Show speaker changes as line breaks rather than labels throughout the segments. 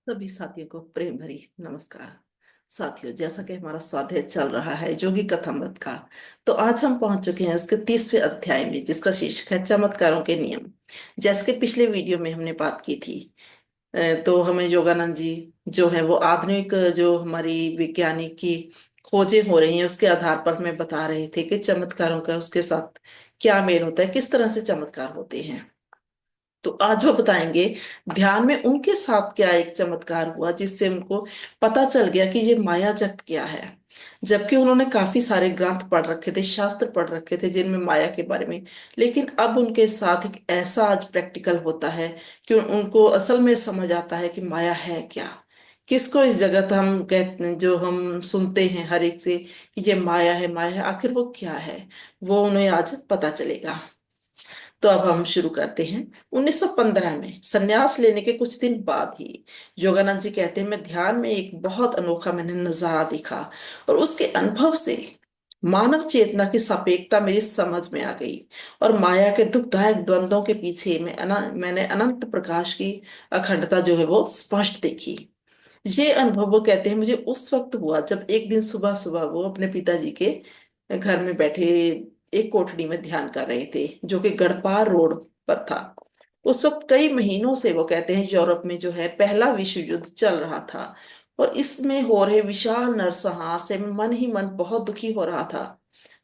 सभी साथियों को प्रेम भरी नमस्कार। साथियों, जैसा कि हमारा स्वाध्याय चल रहा है योगी कथामृत का, तो आज हम पहुंच चुके हैं उसके 30वें अध्याय में, जिसका शीर्षक है चमत्कारों के नियम। जैसे कि पिछले वीडियो में हमने बात की थी, तो हमें योगानंद जी जो है वो आधुनिक जो हमारी वैज्ञानिक की खोजें हो रही हैं उसके आधार पर हमें बता रहे थे कि चमत्कारों का उसके साथ क्या मेल होता है, किस तरह से चमत्कार होते हैं। तो आज वो बताएंगे ध्यान में उनके साथ क्या एक चमत्कार हुआ जिससे उनको पता चल गया कि ये माया जगत क्या है। जबकि उन्होंने काफी सारे ग्रंथ पढ़ रखे थे, शास्त्र पढ़ रखे थे जिनमें माया के बारे में, लेकिन अब उनके साथ एक ऐसा आज प्रैक्टिकल होता है कि उनको असल में समझ आता है कि माया है क्या। किसको इस जगत हम कहते जो हम सुनते हैं हर एक से कि ये माया है, आखिर वो क्या है, वो उन्हें आज पता चलेगा। तो अब हम शुरू करते हैं। 1915 में संन्यास लेने के कुछ दिन बाद ही योगानंद जी कहते हैं, मैं ध्यान में एक बहुत अनोखा मैंने नजारा देखा और उसके अनुभव से मानव चेतना की सापेक्षता मेरी समझ में आ गई और माया के दुखदायक द्वंद्वों के पीछे मैंने अनंत प्रकाश की अखंडता जो है वो स्पष्ट देखी। ये अनुभव वो कहते हैं मुझे उस वक्त हुआ जब एक दिन सुबह सुबह वो अपने पिताजी के घर में बैठे एक कोठड़ी में ध्यान कर रहे थे, जो कि गढ़पार रोड पर था। उस वक्त कई महीनों से वो कहते हैं यूरोप में जो है पहला विश्व युद्ध चल रहा था और इसमें हो रहे विशाल नरसंहार से मन ही मन बहुत दुखी हो रहा था।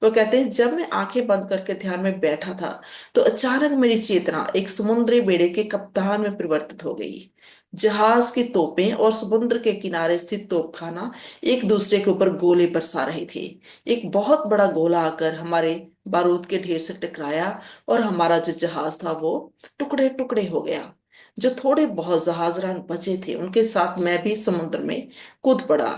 वो कहते हैं जब मैं आंखें बंद करके ध्यान में बैठा था तो अचानक मेरी चेतना एक समुद्री बेड़े के कप्तान में परिवर्तित हो गई। जहाज की तोपें और समुद्र के किनारे स्थित तोपखाना एक दूसरे के ऊपर गोले बरसा रहे थे। एक बहुत बड़ा गोला आकर हमारे बारूद के ढेर से टकराया और हमारा जो जहाज था वो टुकड़े टुकड़े हो गया। जो थोड़े बहुत जहाजरान बचे थे उनके साथ मैं भी समुद्र में कूद पड़ा।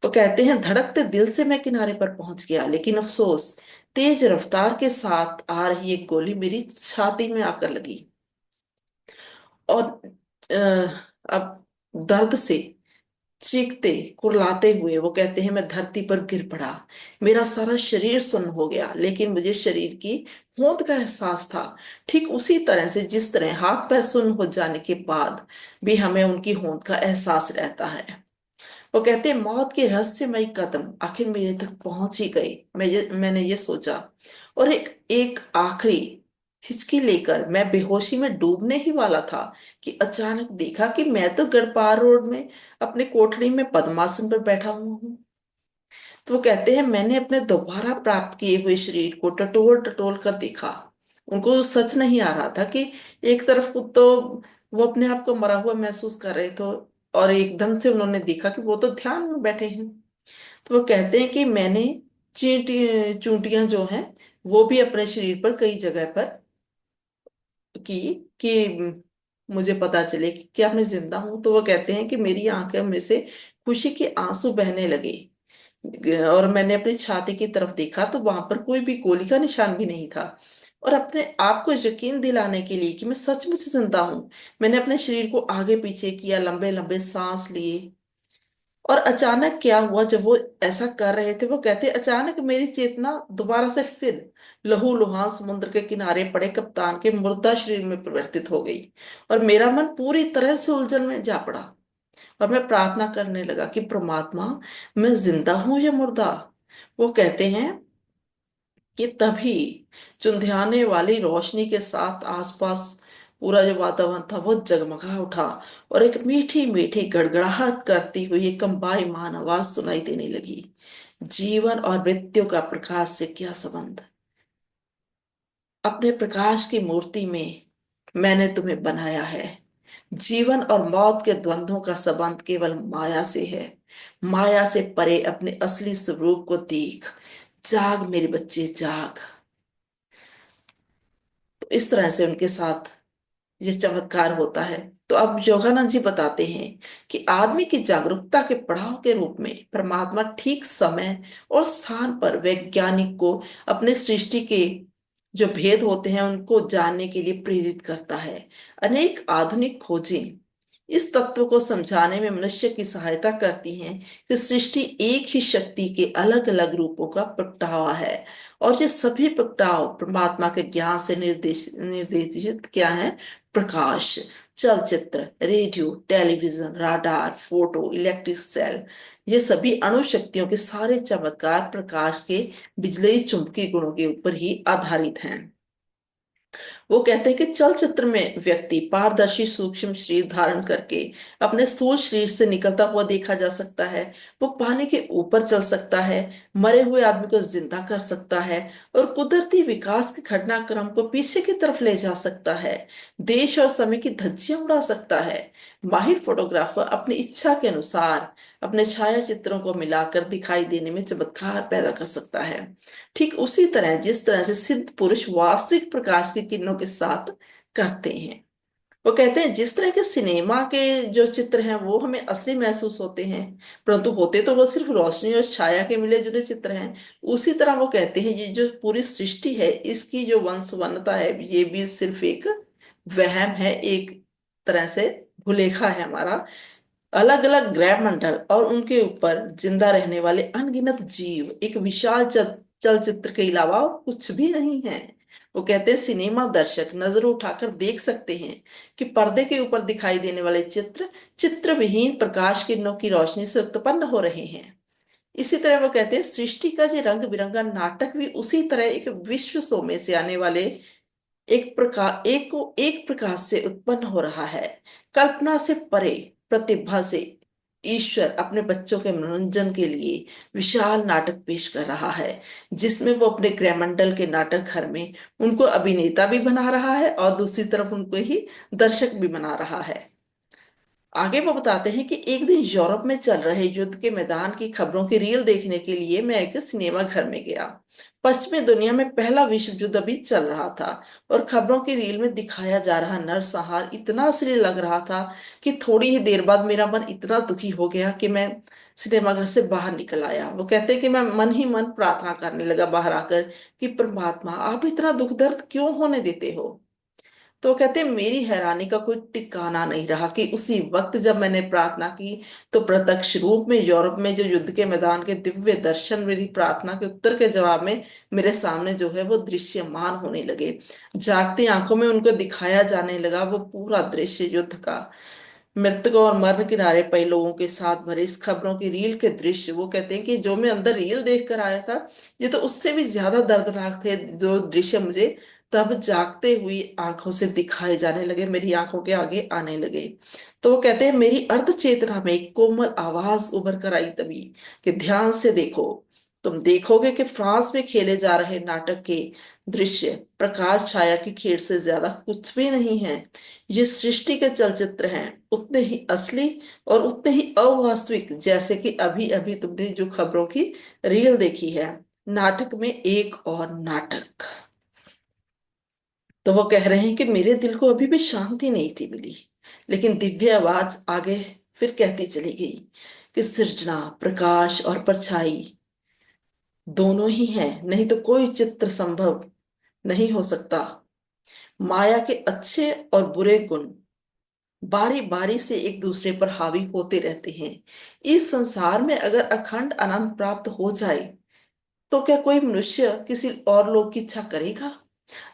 तो कहते हैं धड़कते दिल से मैं किनारे पर पहुंच गया, लेकिन अफसोस तेज रफ्तार के साथ आ रही एक गोली मेरी छाती में आकर लगी और अब दर्द से चीखते कुरलाते हुए वो कहते हैं मैं धरती पर गिर पड़ा। मेरा सारा शरीर सुन्न हो गया, लेकिन मुझे शरीर की होंद का एहसास था, ठीक उसी तरह से जिस तरह हाथ पैर सुन्न हो जाने के बाद भी हमें उनकी होंद का एहसास रहता है। वो कहते हैं मौत के रहस्यमयी कदम आखिर मेरे तक पहुंच ही गए, मैंने ये सोचा और एक एक आखिरी हिचकी लेकर मैं बेहोशी में डूबने ही वाला था कि अचानक देखा कि मैं तो गढ़पार रोड में अपने कोठरी में पद्मासन पर बैठा हुआ हूँ। तो वो कहते हैं मैंने अपने दोबारा प्राप्त किए हुए शरीर को टटोल टटोल कर देखा। उनको सच नहीं आ रहा था कि एक तरफ को तो वो अपने आप को मरा हुआ महसूस कर रहे थे और एकदम से उन्होंने देखा कि वो तो ध्यान में बैठे हैं। तो वो कहते हैं कि मैंने चींटी चूंटियां जो हैं वो भी अपने शरीर पर कई जगह पर की कि मुझे पता चले कि क्या मैं जिंदा हूं। तो वो कहते हैं कि मेरी आंखें में से खुशी के आंसू बहने लगे और मैंने अपनी छाती की तरफ देखा तो वहां पर कोई भी गोली का निशान भी नहीं था। और अपने आप को यकीन दिलाने के लिए कि मैं सचमुच जिंदा हूं, मैंने अपने शरीर को आगे पीछे किया, लंबे लंबे सांस लिए। और अचानक क्या हुआ जब वो ऐसा कर रहे थे, वो कहते अचानक मेरी चेतना दोबारा से फिर लहूलुहान समुद्र के किनारे पड़े कप्तान के मुर्दा शरीर में परिवर्तित हो गई और मेरा मन पूरी तरह से उलझन में जा पड़ा। और मैं प्रार्थना करने लगा कि परमात्मा, मैं जिंदा हूं या मुर्दा। वो कहते हैं कि तभी चुंधियाने वाली रोशनी के साथ आसपास पूरा जो वातावरण था वो जगमगा उठा और एक मीठी मीठी गड़गड़ाहट करती हुई एक कंपायमान आवाज सुनाई देने लगी, जीवन और मृत्यु का प्रकाश से क्या संबंध। अपने प्रकाश की मूर्ति में मैंने तुम्हें बनाया है। जीवन और मौत के द्वंद्वों का संबंध केवल माया से है। माया से परे अपने असली स्वरूप को देख। जाग मेरे बच्चे जाग। तो इस तरह से उनके साथ ये चमत्कार होता है। तो अब योगानंद जी बताते हैं कि आदमी की जागरूकता के पड़ाव के रूप में परमात्मा ठीक समय और स्थान पर वैज्ञानिक को अपने सृष्टि के जो भेद होते हैं उनको जानने के लिए प्रेरित करता है। अनेक आधुनिक खोजें इस तत्व को समझाने में मनुष्य की सहायता करती हैं कि सृष्टि एक ही शक्ति के अलग अलग रूपों का प्रगटावा है और ये सभी प्रगटाव परमात्मा के ज्ञान से निर्देशित क्या है, प्रकाश। चलचित्र, radio, television, radar, photo, electric cell, ये सभी अणु शक्तियों के सारे चमत्कार प्रकाश के बिजली चुंबकीय गुणों के ऊपर ही आधारित हैं। वो कहते हैं कि चलचित्र में व्यक्ति पारदर्शी सूक्ष्म शरीर धारण करके अपने स्थूल शरीर से निकलता हुआ देखा जा सकता है। वो पानी के ऊपर चल सकता है, मरे हुए आदमी को जिंदा कर सकता है और कुदरती विकास के घटनाक्रम को पीछे की तरफ ले जा सकता है। देश और समय की धज्जियां उड़ा सकता है। माहिर फोटोग्राफर अपनी इच्छा के अनुसार अपने छाया चित्रों को मिलाकर दिखाई देने में चमत्कार पैदा कर सकता है। ठीक उसी तरह जिस तरह से सिद्ध पुरुष वास्तविक प्रकाश की किरणों के साथ करते हैं। वो कहते हैं जिस तरह के सिनेमा के जो चित्र हैं वो हमें असली महसूस होते हैं, परंतु होते तो वो सिर्फ रोशनी और छाया के मिले जुले चित्र हैं। उसी तरह वो कहते हैं ये जो पूरी सृष्टि है इसकी जो वंशवनता है ये भी सिर्फ एक वहम है, एक तरह से भुलेखा है हमारा। अलग अलग ग्रह मंडल और उनके ऊपर जिंदा रहने वाले अनगिनत जीव एक विशाल चलचित्र के अलावा और कुछ भी नहीं है। वो कहते हैं सिनेमा दर्शक नजर उठाकर देख सकते हैं कि पर्दे के ऊपर दिखाई देने वाले चित्र चित्र विहीन प्रकाश किरणों की रोशनी से उत्पन्न हो रहे हैं। इसी तरह वो कहते हैं सृष्टि का ये रंग बिरंगा नाटक भी उसी तरह एक विश्व सो में से आने वाले एक प्रकाश से उत्पन्न हो रहा है। कल्पना से परे, प्रतिभा से ईश्वर अपने बच्चों के मनोरंजन के लिए विशाल नाटक पेश कर रहा है, जिसमें वो अपने गृहमंडल के नाटक घर में उनको अभिनेता भी बना रहा है और दूसरी तरफ उनको ही दर्शक भी बना रहा है। आगे वो बताते हैं कि एक दिन यूरोप में चल रहे युद्ध के मैदान की खबरों की रील देखने के लिए मैं एक सिनेमा घर में गया। पश्चिमी दुनिया में पहला विश्व युद्ध अभी चल रहा था और खबरों की रील में दिखाया जा रहा नरसंहार इतना असली लग रहा था कि थोड़ी ही देर बाद मेरा मन इतना दुखी हो गया कि मैं सिनेमा घर से बाहर निकल आया। वो कहते हैं कि मैं मन ही मन प्रार्थना करने लगा बाहर आकर कि परमात्मा आप इतना दुख दर्द क्यों होने देते हो। तो कहते हैं मेरी हैरानी का कोई ठिकाना नहीं रहा कि उसी वक्त जब मैंने प्रार्थना की तो प्रत्यक्ष रूप में यूरोप में जो युद्ध के मैदान के दिव्य दर्शन मेरी प्रार्थना के उत्तर के जवाब में मेरे सामने जो है वो दृश्यमान होने लगे। जागती आंखों में उनको दिखाया जाने लगा वो पूरा दृश्य युद्ध का। मृतकों और मरण किनारे पड़े लोगों के साथ भरे इस खबरों की रील के दृश्य, वो कहते हैं कि जो मैं अंदर रील देख कर आया था ये तो उससे भी ज्यादा दर्दनाक थे। जो दृश्य मुझे तब जागते हुई आंखों से दिखाए जाने लगे, मेरी आंखों के आगे आने लगे। तो वो कहते हैं मेरी अर्ध चेतना में एक कोमल आवाज उभर कर आई तभी कि ध्यान से देखो, तुम देखोगे कि फ्रांस में खेले जा रहे नाटक के दृश्य प्रकाश छाया की खेल से ज्यादा कुछ भी नहीं है। ये सृष्टि के चलचित्र हैं, उतने ही असली और उतने ही अवास्तविक जैसे कि अभी अभी तुमने जो खबरों की रील देखी है। नाटक में एक और नाटक। तो वो कह रहे हैं कि मेरे दिल को अभी भी शांति नहीं थी मिली, लेकिन दिव्य आवाज आगे फिर कहती चली गई कि सृजना प्रकाश और परछाई दोनों ही हैं, नहीं तो कोई चित्र संभव नहीं हो सकता। माया के अच्छे और बुरे गुण बारी बारी से एक दूसरे पर हावी होते रहते हैं। इस संसार में अगर अखंड आनंद प्राप्त हो जाए तो क्या कोई मनुष्य किसी और लोग की इच्छा करेगा?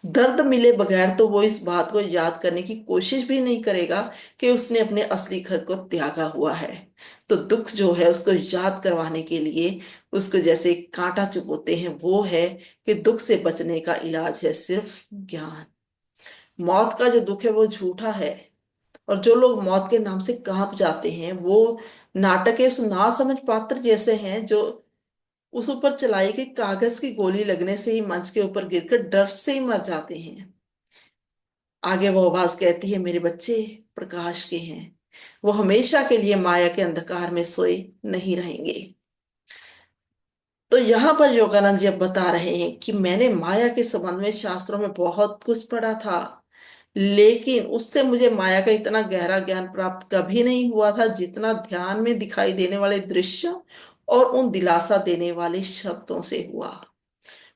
दर्द मिले बगैर तो वो इस बात को याद करने की कोशिश भी नहीं करेगा कि उसने अपने असली घर को त्यागा हुआ है। तो दुख जो है उसको याद करवाने के लिए उसको जैसे कांटा चुभोते हैं, वो है कि दुख से बचने का इलाज है सिर्फ ज्ञान। मौत का जो दुख है वो झूठा है और जो लोग मौत के नाम से कांप जाते हैं वो नाटक के उस ना समझ पात्र जैसे हैं जो उस ऊपर चलाई गई कागज की गोली लगने से ही मंच के ऊपर गिरकर डर से ही मर जाते हैं। आगे वो आवाज कहती है मेरे बच्चे प्रकाश के हैं, वो हमेशा के लिए माया के अंधकार में सोए नहीं रहेंगे। तो यहाँ पर योगानंद जी अब बता रहे हैं कि मैंने माया के संबंध में शास्त्रों में बहुत कुछ पढ़ा था, लेकिन उससे मुझे माया का इतना गहरा ज्ञान प्राप्त कभी नहीं हुआ था जितना ध्यान में दिखाई देने वाले दृश्य और उन दिलासा देने वाले शब्दों से हुआ।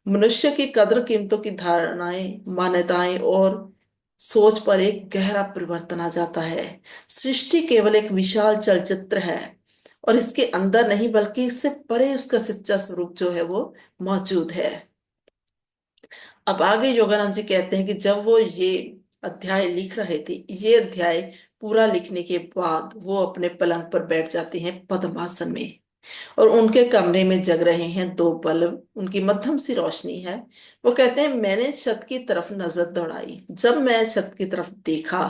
मनुष्य की कद्र कीमतों की धारणाएं, मान्यताएं और सोच पर एक गहरा परिवर्तन आ जाता है। सृष्टि केवल एक विशाल चलचित्र है और इसके अंदर नहीं बल्कि इससे परे उसका सच्चा स्वरूप जो है वो मौजूद है। अब आगे योगानंद जी कहते हैं कि जब वो ये अध्याय लिख रहे थे, ये अध्याय पूरा लिखने के बाद वो अपने पलंग पर बैठ जाते हैं पद्मासन में। और उनके कमरे में जग रहे हैं दो बल्ब, उनकी मध्यम सी रोशनी है। वो कहते हैं, मैंने छत की तरफ नजर दौड़ाई। जब मैं छत की तरफ देखा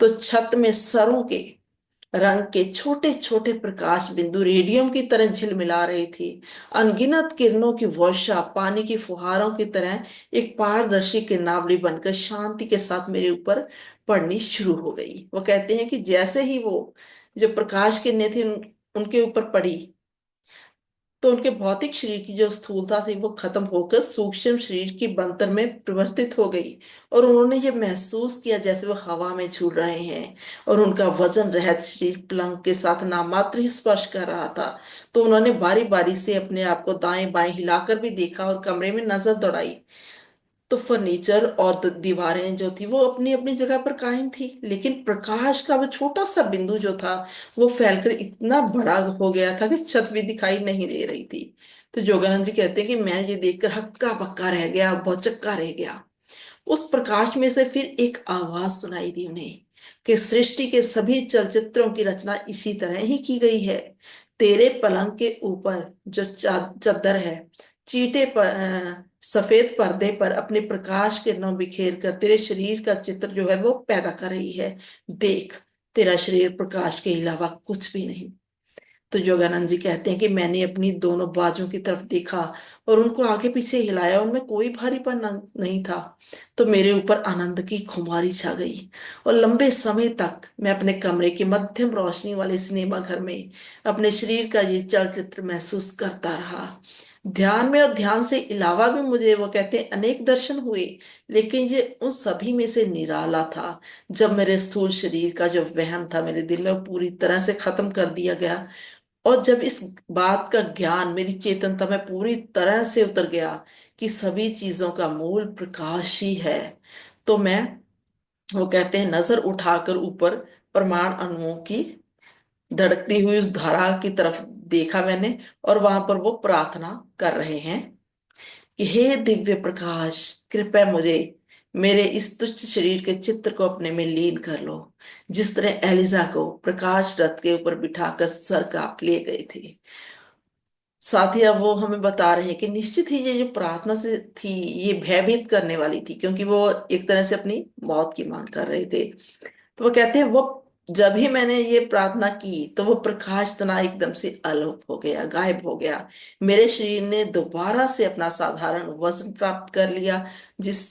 तो छत में सरों के रंग के छोटे छोटे प्रकाश बिंदु रेडियम की तरह झिलमिला रही थी। अनगिनत किरणों की वर्षा पानी की फुहारों की तरह एक पारदर्शी किरणावली बनकर शांति के साथ मेरे ऊपर पड़नी शुरू हो गई। वो कहते हैं कि जैसे ही वो जो प्रकाश किरणें थी उनके ऊपर पड़ी, तो उनके भौतिक शरीर की जो स्थूलता थी वो खत्म होकर सूक्ष्म शरीर की बनतर में परिवर्तित हो गई। और उन्होंने ये महसूस किया जैसे वो हवा में झूल रहे हैं और उनका वजन रहित शरीर पलंग के साथ नामात्र ही स्पर्श कर रहा था। तो उन्होंने बारी बारी से अपने आप को दाएं बाएं हिलाकर भी देखा और कमरे में नजर दौड़ाई। तो फर्नीचर और दीवारें जो थी वो अपनी अपनी जगह पर कायम थी, लेकिन प्रकाश का वो छोटा सा बिंदु जो था वो फैलकर इतना बड़ा हो गया था कि छत भी दिखाई नहीं दे रही थी। तो जोगानंद जी कहते हैं कि मैं ये देखकर हक्का बक्का रह गया, भौचक्का रह गया। उस प्रकाश में से फिर एक आवाज सुनाई दी उन्हें कि सृष्टि के सभी चलचित्रों की रचना इसी तरह ही की गई है। तेरे पलंग के ऊपर जो चादर है, चीटे पर सफेद पर्दे पर अपने प्रकाश किरणों बिखेर कर तेरे शरीर का चित्र जो है वो पैदा कर रही है। देख, तेरा शरीर प्रकाश के अलावा कुछ भी नहीं। तो योगानंद जी कहते हैं कि मैंने अपनी दोनों बाजुओं की तरफ देखा और उनको आगे पीछे हिलाया, उनमें कोई भारीपन नहीं था। तो मेरे ऊपर आनंद की खुमारी छा गई और लंबे समय तक मैं अपने कमरे की मध्यम रोशनी वाले सिनेमा घर में अपने शरीर का ये चलचित्र महसूस करता रहा। ध्यान में और ध्यान से अलावा भी मुझे, वो कहते हैं, अनेक दर्शन हुए, लेकिन ये उन सभी में से निराला था जब मेरे स्थूल शरीर का जो वहम था मेरे दिल में वो पूरी तरह से खत्म कर दिया गया। और जब इस बात का ज्ञान मेरी चेतनता में पूरी तरह से उतर गया कि सभी चीजों का मूल प्रकाश ही है, तो मैं, वो कहते हैं, नजर उठाकर ऊपर परमाणु अणुओं की धड़कती हुई उस धारा की तरफ देखा मैंने। और वहां पर वो प्रार्थना कर रहे हैं कि हे दिव्य प्रकाश, कृपया मुझे मेरे इस तुच्छ शरीर के चित्र को अपने में लीन कर लो, जिस तरह एलिजा को प्रकाश रथ के ऊपर बिठाकर स्वर्ग ले गए थे। साथ ही अब वो हमें बता रहे हैं कि निश्चित ही ये जो प्रार्थना से थी ये भयभीत करने वाली थी, क्योंकि वो एक तरह से अपनी मौत की मांग कर रहे थे। तो वो कहते हैं, वो जब ही मैंने ये प्रार्थना की तो वो प्रकाश तना एकदम से अलोप हो गया, गायब हो गया। मेरे शरीर ने दोबारा से अपना साधारण वजन प्राप्त कर लिया। जिस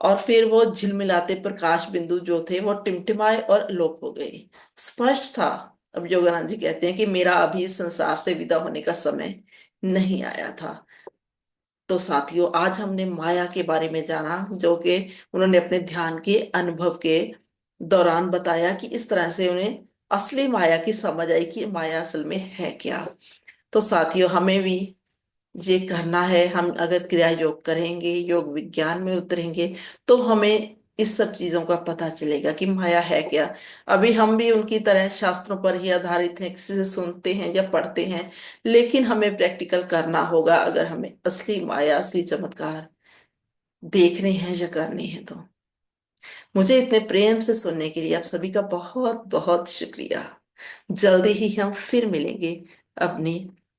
और फिर वो झिलमिलाते प्रकाश बिंदु जो थे वो टिमटिमाए और अलोप हो गए। स्पष्ट था, अब योगानंद जी कहते हैं, कि मेरा अभी इस संसार से विदा होने का समय नहीं आया था। तो साथियों, आज हमने माया के बारे में जाना, जो कि उन्होंने अपने ध्यान के अनुभव के दौरान बताया कि इस तरह से उन्हें असली माया की समझ आई कि माया असल में है क्या। तो साथियों, हमें भी ये करना है। हम अगर क्रिया योग करेंगे, योग विज्ञान में उतरेंगे, तो हमें इस सब चीजों का पता चलेगा कि माया है क्या। अभी हम भी उनकी तरह शास्त्रों पर ही आधारित हैं, किसी से सुनते हैं या पढ़ते हैं, लेकिन हमें प्रैक्टिकल करना होगा अगर हमें असली माया, असली चमत्कार देखने हैं या करने हैं तो। मुझे इतने प्रेम से सुनने के लिए आप सभी का बहुत बहुत शुक्रिया। जल्दी ही हम फिर मिलेंगे अपनी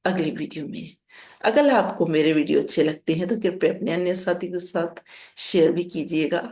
अगली वीडियो में। अगर आपको मेरे वीडियो अच्छे लगते हैं तो कृपया अपने अन्य साथी के साथ शेयर भी कीजिएगा।